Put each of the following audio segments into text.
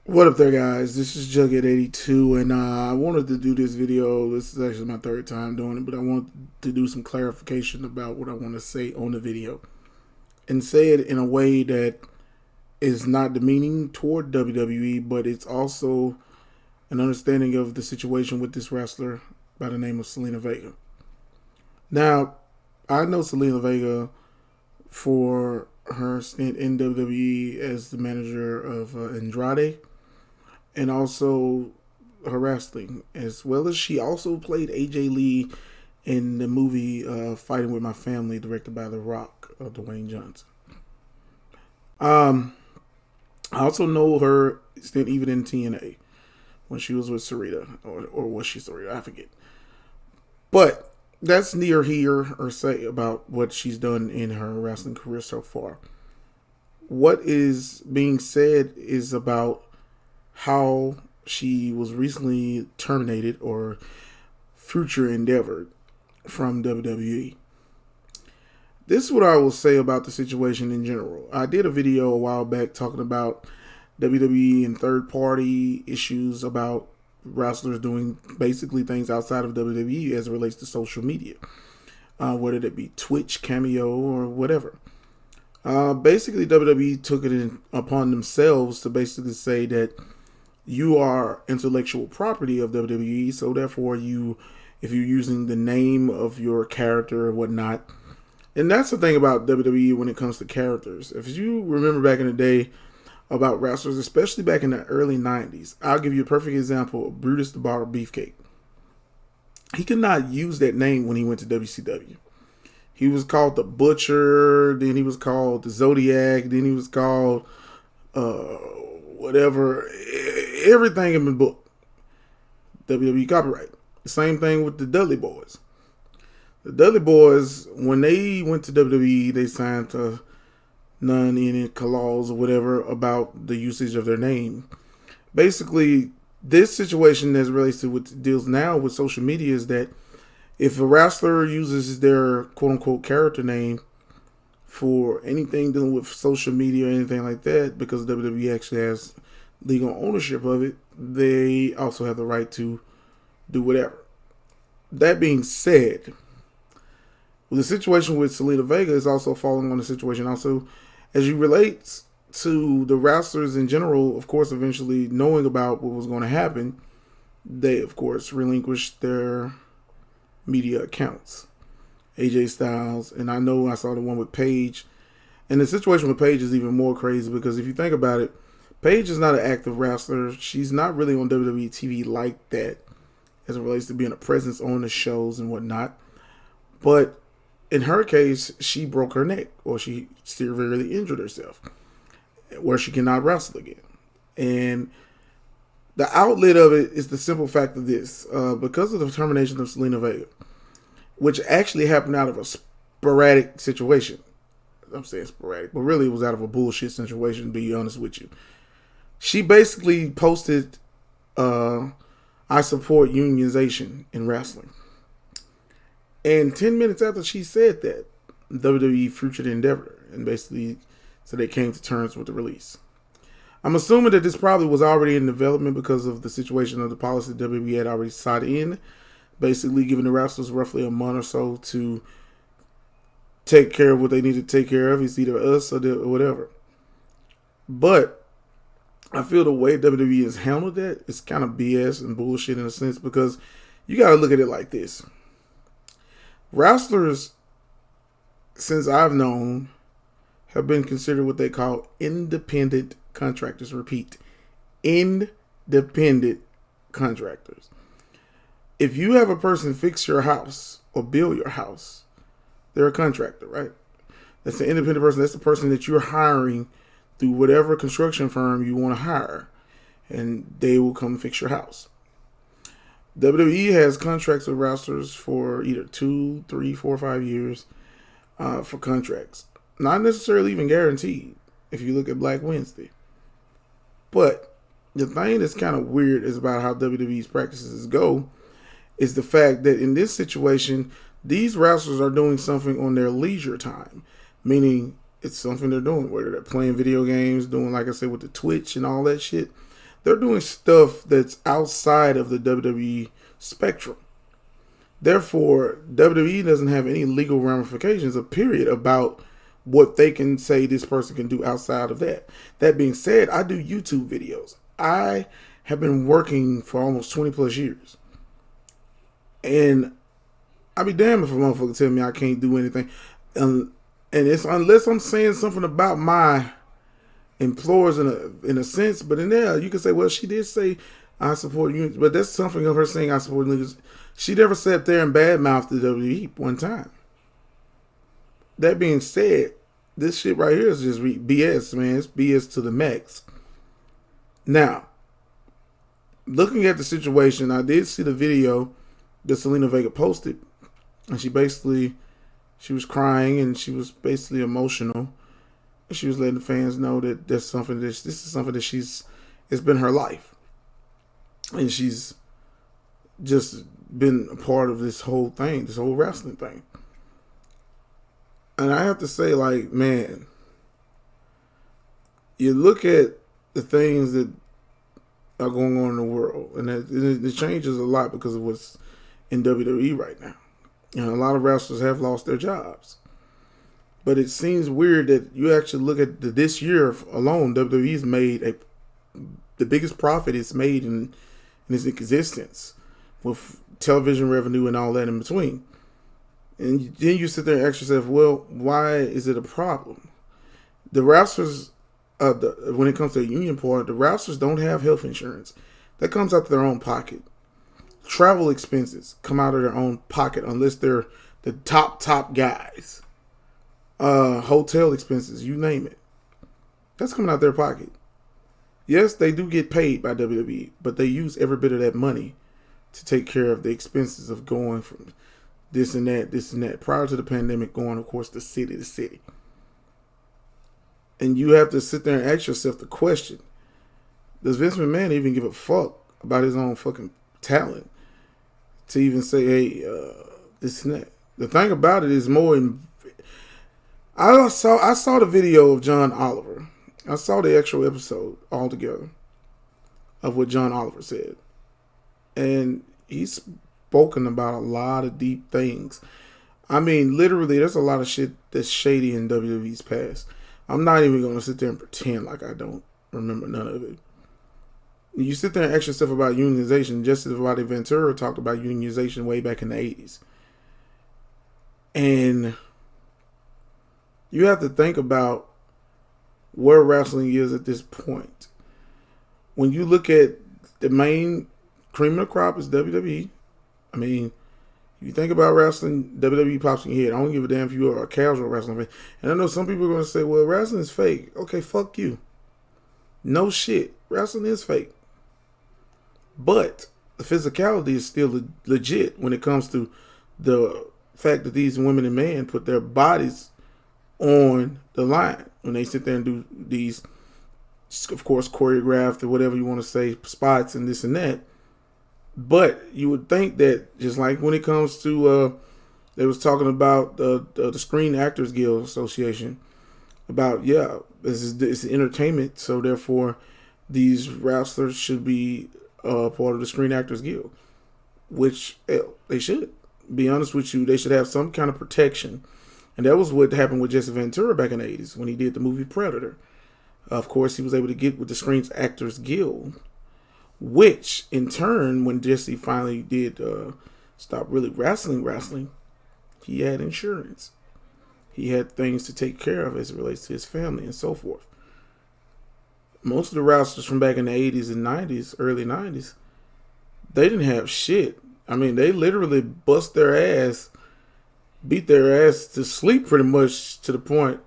What up there, guys? This is Jughead82, and I wanted to do this video. This is actually my third time doing it, but I wanted to do some clarification about what I want to say on the video and say it in a way that is not demeaning toward WWE, but it's also an understanding of the situation with this wrestler by the name of Zelina Vega. Now, I know Zelina Vega for her stint in WWE as the manager of Andrade, and also her wrestling, as well as she also played AJ Lee in the movie Fighting with My Family, directed by The Rock, Dwayne Johnson. I also know her stint even in TNA when she was with Sarita, or was she Sarita? I forget. But that's near here or say about what she's done in her wrestling career so far. What is being said is about how she was recently terminated or future endeavored from WWE. This is what I will say about the situation in general. I did a video a while back talking about WWE and third party issues about wrestlers doing basically things outside of WWE as it relates to social media, whether it be Twitch, Cameo, or whatever. Basically, WWE took it upon themselves to basically say that you are intellectual property of WWE, so therefore if you're using the name of your character or whatnot. And that's the thing about WWE when it comes to characters. If you remember back in the day about wrestlers, especially back in the early 90s, I'll give you a perfect example of Brutus the Barber Beefcake. He could not use that name when he went to WCW. He was called the Butcher, then he was called the Zodiac, then he was called whatever, everything in the book. WWE copyright. The same thing with the Dudley Boys. The Dudley Boys, when they went to WWE, they signed a non-any clause or whatever about the usage of their name. Basically, this situation as relates to what deals now with social media is that if a wrestler uses their quote-unquote character name for anything dealing with social media or anything like that, because WWE actually has legal ownership of it, they also have the right to do whatever. That being said, the situation with Zelina Vega is also falling on the situation also as you relate to the wrestlers in general. Of course, eventually knowing about what was going to happen, they of course relinquished their media accounts. AJ Styles, and I know I saw the one with Paige, and the situation with Paige is even more crazy because if you think about it, Paige is not an active wrestler. She's not really on WWE TV like that as it relates to being a presence on the shows and whatnot. But in her case, she broke her neck, or she severely injured herself, where she cannot wrestle again. And the outlet of it is the simple fact of this. Because of the termination of Zelina Vega, which actually happened out of a sporadic situation. I'm saying sporadic, but really it was out of a bullshit situation, to be honest with you. She basically posted, I support unionization in wrestling. And 10 minutes after she said that, WWE future endeavor and basically so they came to terms with the release. I'm assuming that this probably was already in development because of the situation of the policy WWE had already signed in, basically giving the wrestlers roughly a month or so to take care of what they need to take care of. It's either us or whatever. But I feel the way WWE has handled that is kind of BS and bullshit in a sense, because you got to look at it like this. Wrestlers, since I've known, have been considered what they call independent contractors. Repeat, independent contractors. If you have a person fix your house or build your house, they're a contractor, right? That's an independent person. That's the person that you're hiring through whatever construction firm you want to hire, and they will come fix your house. WWE has contracts with wrestlers for either 2, 3, 4, 5 years for contracts. Not necessarily even guaranteed if you look at Black Wednesday. But the thing that's kind of weird is about how WWE's practices go is the fact that in this situation, these wrestlers are doing something on their leisure time, meaning it's something they're doing, whether they're playing video games, doing, like I said, with the Twitch and all that shit. They're doing stuff that's outside of the WWE spectrum. Therefore, WWE doesn't have any legal ramifications, period, about what they can say this person can do outside of that. That being said, I do YouTube videos. I have been working for almost 20 plus years. And I'd be damned if a motherfucker tell me I can't do anything. And it's unless I'm saying something about my employers in a sense. But in there, you can say, well, she did say I support unions. But that's something of her saying I support niggas. She never sat there and badmouthed the WWE one time. That being said, this shit right here is just BS, man. It's BS to the max. Now, looking at the situation, I did see the video that Zelina Vega posted. And she was crying and she was basically emotional. And she was letting the fans know that this is something that it's been her life. And she's just been a part of this whole thing, this whole wrestling thing. And I have to say, like, man, you look at the things that are going on in the world, and it changes a lot because of what's in WWE right now. You know, a lot of wrestlers have lost their jobs. But it seems weird that you actually look at this year alone, WWE's made the biggest profit it's made in its existence, with television revenue and all that in between. And then you sit there and ask yourself, well, why is it a problem? The wrestlers, when it comes to the union part, the wrestlers don't have health insurance. That comes out of their own pocket. Travel expenses come out of their own pocket unless they're the top guys. Hotel expenses, you name it. That's coming out their pocket. Yes, they do get paid by WWE, but they use every bit of that money to take care of the expenses of going from this and that. Prior to the pandemic, going, of course, to city to city. And you have to sit there and ask yourself the question, does Vince McMahon even give a fuck about his own fucking talent to even say, hey, this and that? The thing about it is more I saw the video of John Oliver. I saw the actual episode altogether of what John Oliver said. And he's spoken about a lot of deep things. I mean, literally, there's a lot of shit that's shady in WWE's past. I'm not even going to sit there and pretend like I don't remember none of it. You sit there and ask yourself about unionization, just as Roddy Ventura talked about unionization way back in the 80s. And you have to think about where wrestling is at this point. When you look at the main cream of the crop is WWE. I mean, if you think about wrestling, WWE pops in your head. I don't give a damn if you are a casual wrestling fan. And I know some people are going to say, well, wrestling is fake. Okay, fuck you. No shit. Wrestling is fake. But the physicality is still legit when it comes to the fact that these women and men put their bodies on the line when they sit there and do these, of course, choreographed or whatever you want to say, spots and this and that. But you would think that just like when it comes to, they was talking about the Screen Actors Guild Association about, yeah, it's entertainment, so therefore these wrestlers should be part of the Screen Actors Guild, which they should. Be honest with you, they should have some kind of protection. And that was what happened with Jesse Ventura back in the 80s when he did the movie Predator. Of course, he was able to get with the Screen Actors Guild, which in turn, when Jesse finally did stop really wrestling, he had insurance. He had things to take care of as it relates to his family and so forth. Most of the wrestlers from back in the 80s and 90s, early 90s, they didn't have shit. I mean, they literally bust their ass, beat their ass to sleep pretty much to the point,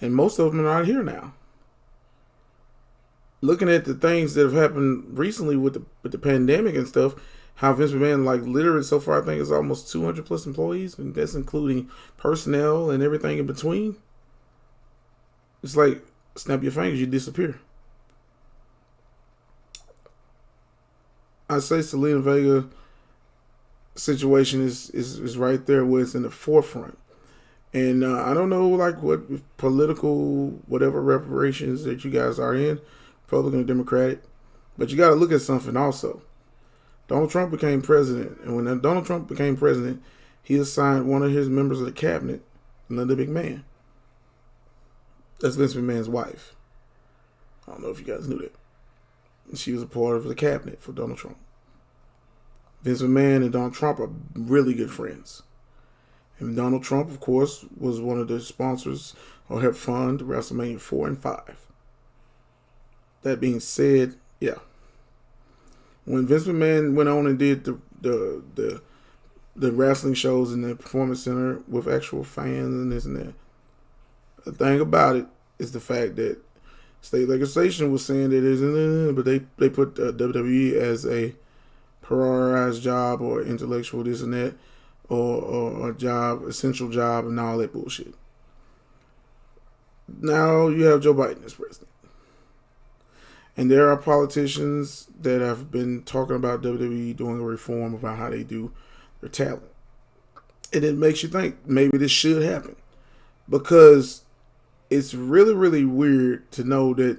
and most of them are not here now. Looking at the things that have happened recently with the pandemic and stuff, how Vince McMahon, like, literally so far, I think it's almost 200 plus employees, and that's including personnel and everything in between. It's like, snap your fingers, you disappear. I say Zelina Vega situation is right there where it's in the forefront. And I don't know, like, what political, whatever reparations that you guys are in, Republican or Democratic, But you got to look at something also. Donald Trump became president, and when Donald Trump became president, he assigned one of his members of the cabinet, Linda McMahon. That's Vince McMahon's wife. I don't know if you guys knew that. She was a part of the cabinet for Donald Trump. Vince McMahon and Donald Trump are really good friends. And Donald Trump, of course, was one of the sponsors or helped fund WrestleMania 4 and 5. That being said, yeah. When Vince McMahon went on and did the wrestling shows in the Performance Center with actual fans and this and that, the thing about it is the fact that state legislation was saying that it isn't, but they put WWE as a prioritized job or intellectual this and that, or a job, essential job, and all that bullshit. Now you have Joe Biden as president. And there are politicians that have been talking about WWE doing a reform about how they do their talent. And it makes you think maybe this should happen. Because it's really, really weird to know that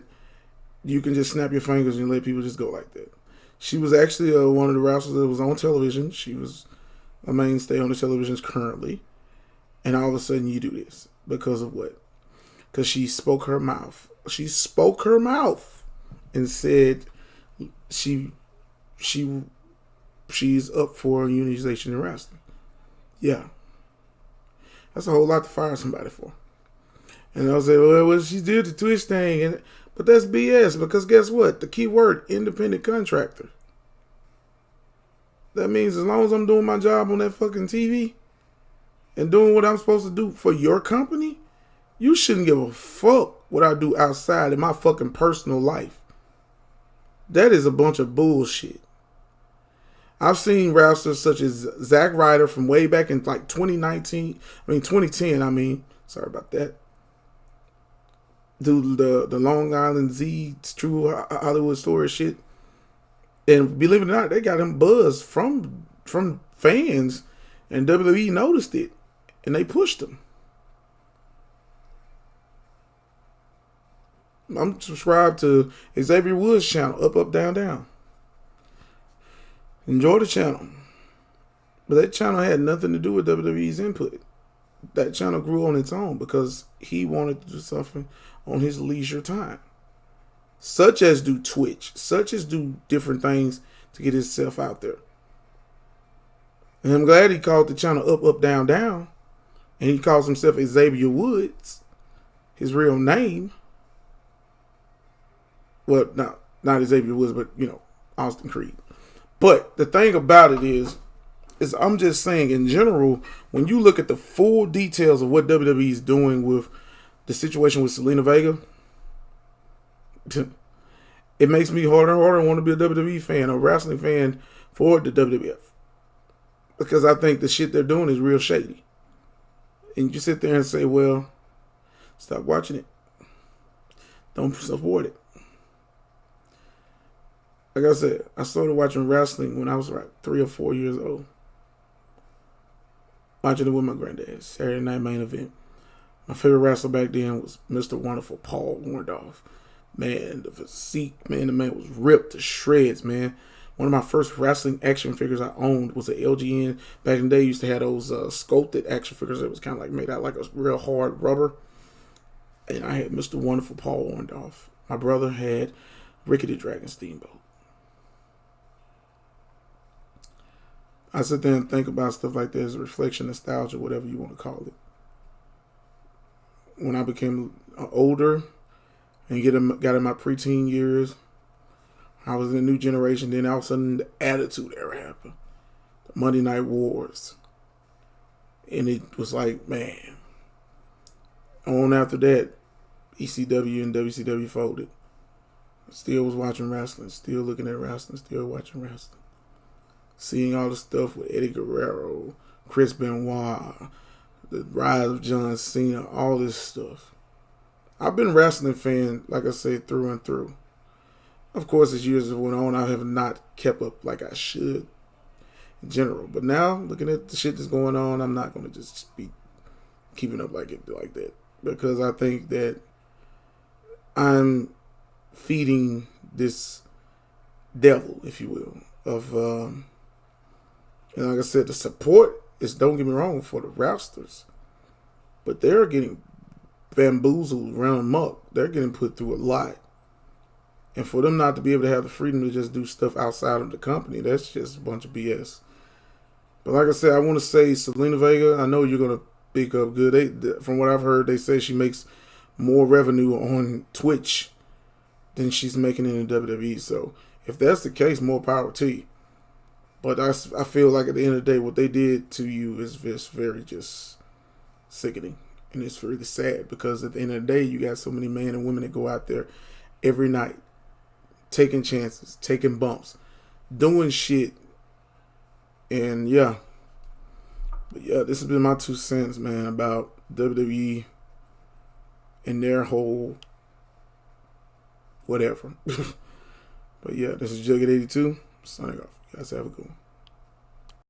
you can just snap your fingers and let people just go like that. She was actually one of the wrestlers that was on television. She was a mainstay on the televisions currently. And all of a sudden you do this. Because of what? Because she spoke her mouth. She spoke her mouth and said she's up for unionization in wrestling. Yeah. That's a whole lot to fire somebody for. And I'll say, well, she did the Twitch thing. But that's BS, because guess what? The key word, independent contractor. That means as long as I'm doing my job on that fucking TV and doing what I'm supposed to do for your company, you shouldn't give a fuck what I do outside in my fucking personal life. That is a bunch of bullshit. I've seen wrestlers such as Zack Ryder from way back in like 2010, sorry about that. Do the Long Island Z True Hollywood Story shit. And believe it or not, they got him buzzed from fans, and WWE noticed it, and they pushed him. I'm subscribed to Xavier Woods' channel, Up, Up, Down, Down. Enjoy the channel. But that channel had nothing to do with WWE's input. That channel grew on its own because he wanted to do something on his leisure time. Such as do Twitch. Such as do different things to get himself out there. And I'm glad he called the channel Up, Up, Down, Down. And he calls himself Xavier Woods. His real name. Well, not Xavier Woods, but, Austin Creed. But the thing about it is I'm just saying, in general, when you look at the full details of what WWE is doing with the situation with Zelina Vega, it makes me harder and harder want to be a WWE fan, a wrestling fan for the WWF. Because I think the shit they're doing is real shady. And you sit there and say, well, stop watching it. Don't support it. Like I said, I started watching wrestling when I was like 3 or 4 years old. Watching it with my granddad. Saturday Night Main Event. My favorite wrestler back then was Mr. Wonderful Paul Orndorff. Man, the physique, man, the man was ripped to shreds, man. One of my first wrestling action figures I owned was an LGN. Back in the day, I used to have those sculpted action figures that was kind of like made out like a real hard rubber. And I had Mr. Wonderful Paul Orndorff. My brother had Ricky the Dragon Steamboat. I sit there and think about stuff like that as a reflection, nostalgia, whatever you want to call it. When I became older and got in my preteen years, I was in a new generation. Then all of a sudden, the Attitude Era happened. The Monday Night Wars. And it was like, man. On after that, ECW and WCW folded. Still was watching wrestling. Still looking at wrestling. Still watching wrestling. Seeing all the stuff with Eddie Guerrero, Chris Benoit, the rise of John Cena, all this stuff. I've been a wrestling fan, like I said, through and through. Of course, as years have went on, I have not kept up like I should in general. But now, looking at the shit that's going on, I'm not going to just be keeping up like that. Because I think that I'm feeding this devil, if you will, of and like I said, the support is, don't get me wrong, for the rousters, but they're getting bamboozled, round amok. They're getting put through a lot. And for them not to be able to have the freedom to just do stuff outside of the company, that's just a bunch of BS. But like I said, I want to say Zelina Vega, I know you're going to pick up good. From what I've heard, they say she makes more revenue on Twitch than she's making in the WWE. So if that's the case, more power to you. But I feel like at the end of the day, what they did to you is just very just sickening. And it's really sad because at the end of the day, you got so many men and women that go out there every night, taking chances, taking bumps, doing shit. And yeah. But yeah, this has been my 2 cents, man, about WWE and their whole whatever. But yeah, this is Jugget82. Signing off. You guys have a good one.